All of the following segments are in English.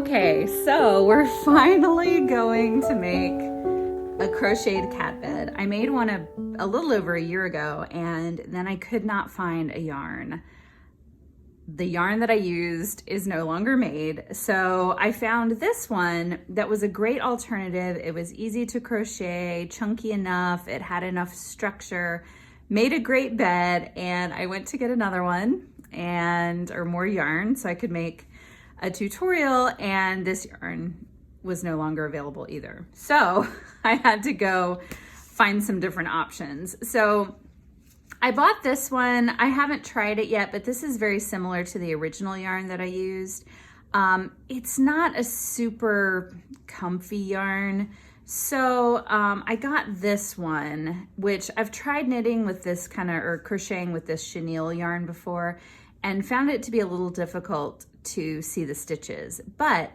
Okay, so we're finally going to make a crocheted cat bed. I made one a little over a year ago, and then I could not find a yarn. The yarn that I used is no longer made, so I found this one that was a great alternative. It was easy to crochet, chunky enough, it had enough structure, made a great bed, and I went to get another one or more yarn so I could make a tutorial, and this yarn was no longer available either. So I had to go find some different options. So I bought this one. I haven't tried it yet, but this is very similar to the original yarn that I used. It's not a super comfy yarn. So I got this one, which I've tried knitting with this or crocheting with this chenille yarn before, and found it to be a little difficult to see the stitches, but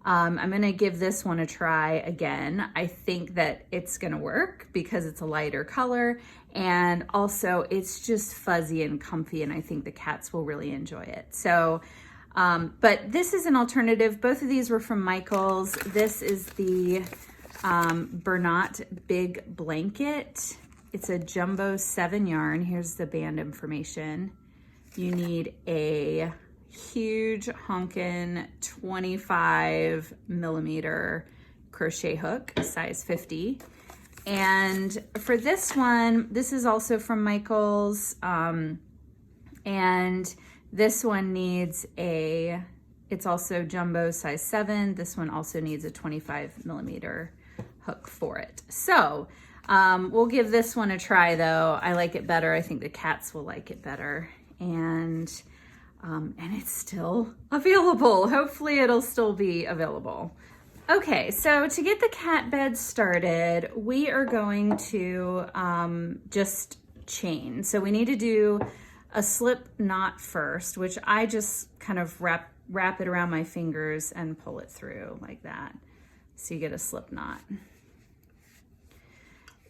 I'm gonna give this one a try again. I think that it's gonna work because it's a lighter color, and also it's just fuzzy and comfy, and I think the cats will really enjoy it. So, but this is an alternative. Both of these were from Michaels. This is the Bernat Big Blanket. It's a jumbo 7 yarn. Here's the band information. You need a huge honkin' 25 millimeter crochet hook, size 50. And for this one, this is also from Michaels. And this one needs it's also jumbo size 7. This one also needs a 25 millimeter hook for it. So we'll give this one a try though. I like it better. I think the cats will like it better. And it's still available. Hopefully it'll still be available. Okay, so to get the cat bed started, we are going to just chain. So we need to do a slip knot first, which I just kind of wrap it around my fingers and pull it through like that. So you get a slip knot.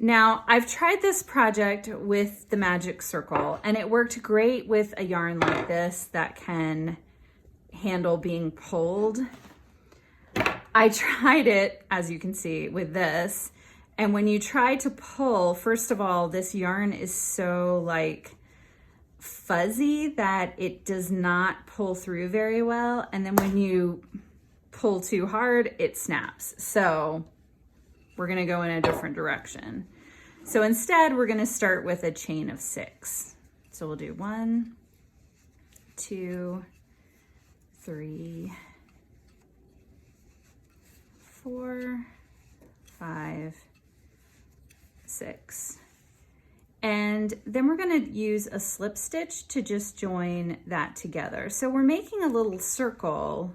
Now, I've tried this project with the Magic Circle, and it worked great with a yarn like this that can handle being pulled. I tried it, as you can see, with this, and when you try to pull, first of all, this yarn is so fuzzy that it does not pull through very well, and then when you pull too hard, it snaps. So we're gonna go in a different direction. So instead, we're gonna start with a chain of 6. So we'll do 1, 2, 3, 4, 5, 6. And then we're gonna use a slip stitch to just join that together. So we're making a little circle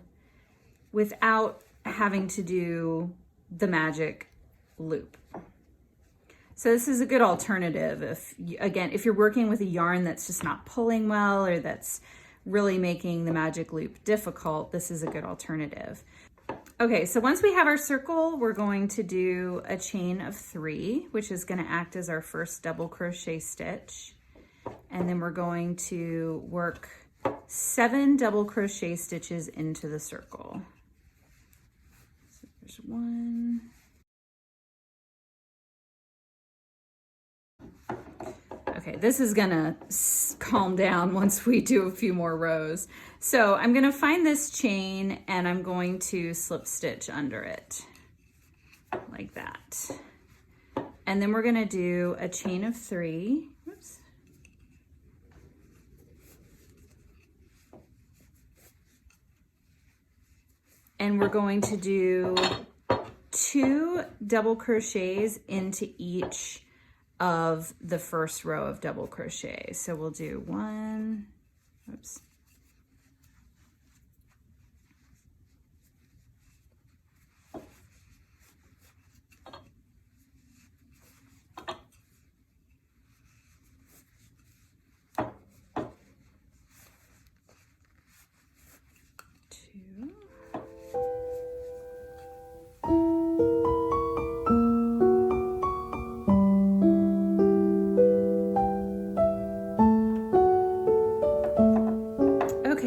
without having to do the magic loop. So this is a good alternative if you're working with a yarn that's just not pulling well or that's really making the magic loop difficult, this is a good alternative. Okay, so once we have our circle, we're going to do a chain of 3, which is going to act as our first double crochet stitch. And then we're going to work 7 double crochet stitches into the circle. So there's 1. Okay, this is gonna calm down once we do a few more rows. So I'm gonna find this chain and I'm going to slip stitch under it like that. And then we're gonna do a chain of 3. Oops. And we're going to do 2 double crochets into each of the first row of double crochet. So we'll do 1, oops.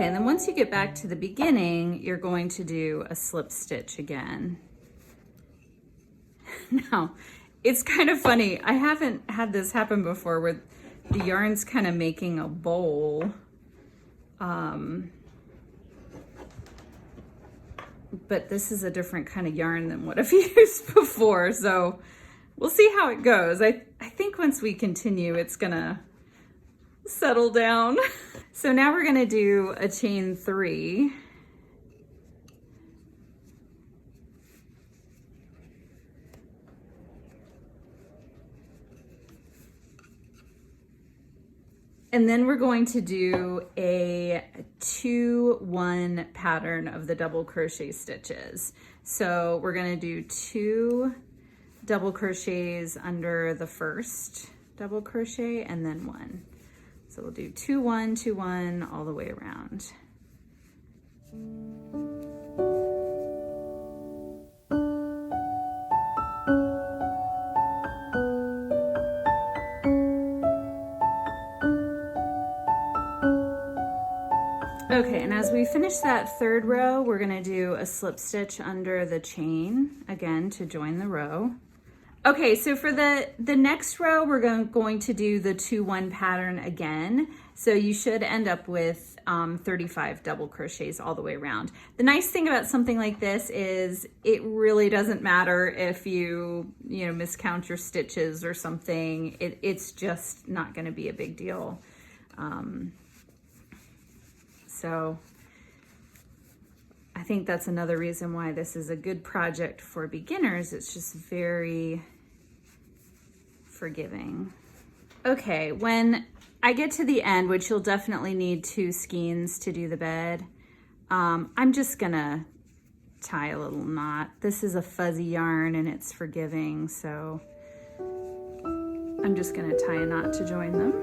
Okay, and then once you get back to the beginning, you're going to do a slip stitch again. Now, it's kind of funny. I haven't had this happen before where the yarn's kind of making a bowl. But this is a different kind of yarn than what I've used before, so we'll see how it goes. I think once we continue, it's gonna settle down. So now we're gonna do a chain 3. And then we're going to do a 2-1 pattern of the double crochet stitches. So we're gonna do 2 double crochets under the first double crochet and then 1. So we'll do 2, 1, 2, 1 all the way around. Okay, and as we finish that third row, we're gonna do a slip stitch under the chain, again, to join the row. Okay, so for the next row, we're going to do the 2-1 pattern again. So you should end up with 35 double crochets all the way around. The nice thing about something like this is it really doesn't matter if you miscount your stitches or something. It's just not gonna be a big deal. So I think that's another reason why this is a good project for beginners. It's just very forgiving. Okay, when I get to the end, which you'll definitely need 2 skeins to do the bed, I'm just gonna tie a little knot. This is a fuzzy yarn and it's forgiving, so I'm just gonna tie a knot to join them.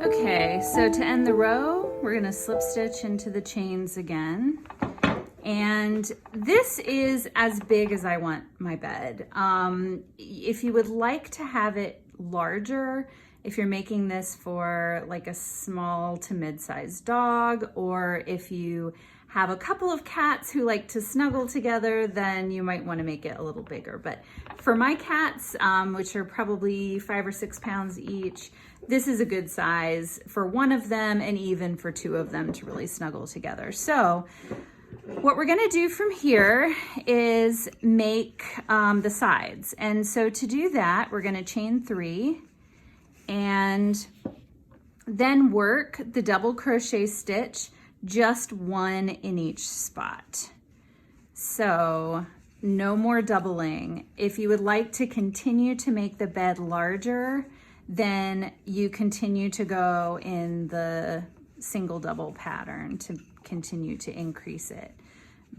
Okay, so to end the row, we're gonna slip stitch into the chains again. And this is as big as I want my bed. If you would like to have it larger, if you're making this for like a small to mid-sized dog, or if you have a couple of cats who like to snuggle together, then you might want to make it a little bigger. But for my cats, which are probably 5 or 6 pounds each, this is a good size for one of them and even for 2 of them to really snuggle together. So what we're gonna do from here is make the sides. And so to do that, we're gonna chain 3 and then work the double crochet stitch, just 1 in each spot. So no more doubling. If you would like to continue to make the bed larger, then you continue to go in the single double pattern to continue to increase it.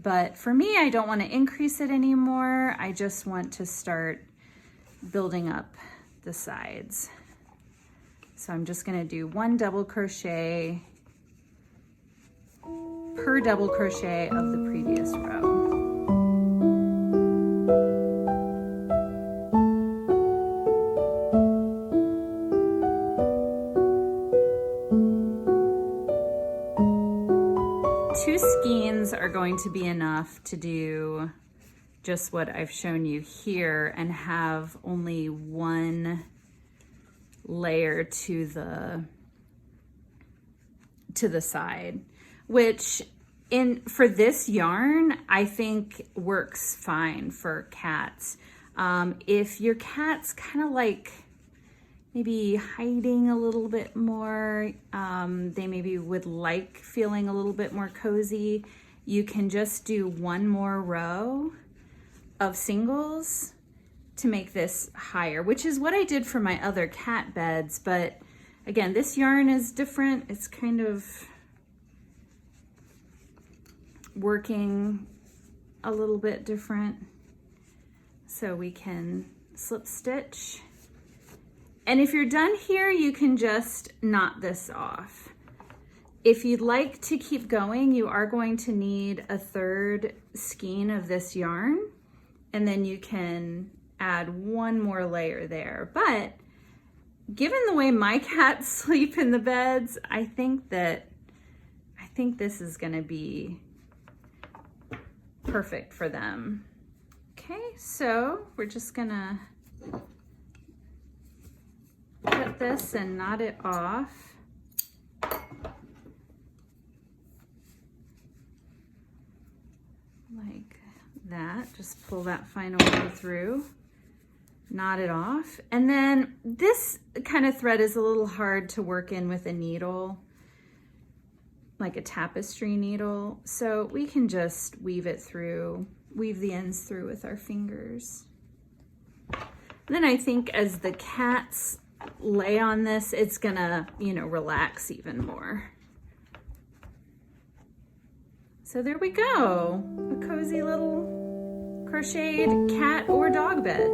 But for me, I don't want to increase it anymore. I just want to start building up the sides. So I'm just going to do 1 double crochet per double crochet of the previous row. Two skeins are going to be enough to do just what I've shown you here and have only 1 layer to the side, which for this yarn I think works fine for cats. If your cat's kind of like maybe hiding a little bit more, they maybe would like feeling a little bit more cozy, you can just do 1 more row of singles to make this higher, which is what I did for my other cat beds. But again, this yarn is different. It's kind of working a little bit different. So we can slip stitch And if you're done here, you can just knot this off. If you'd like to keep going, you are going to need a 3rd skein of this yarn, and then you can add 1 more layer there. But given the way my cats sleep in the beds, I think this is gonna be perfect for them. Okay, so we're just gonna cut this and knot it off. Like that, just pull that final one through, knot it off. And then this kind of thread is a little hard to work in with a needle, like a tapestry needle. So we can just weave it through, weave the ends through with our fingers. And then I think as the cats lay on this, it's gonna, you know, relax even more. So there we go, a cozy little crocheted cat or dog bed.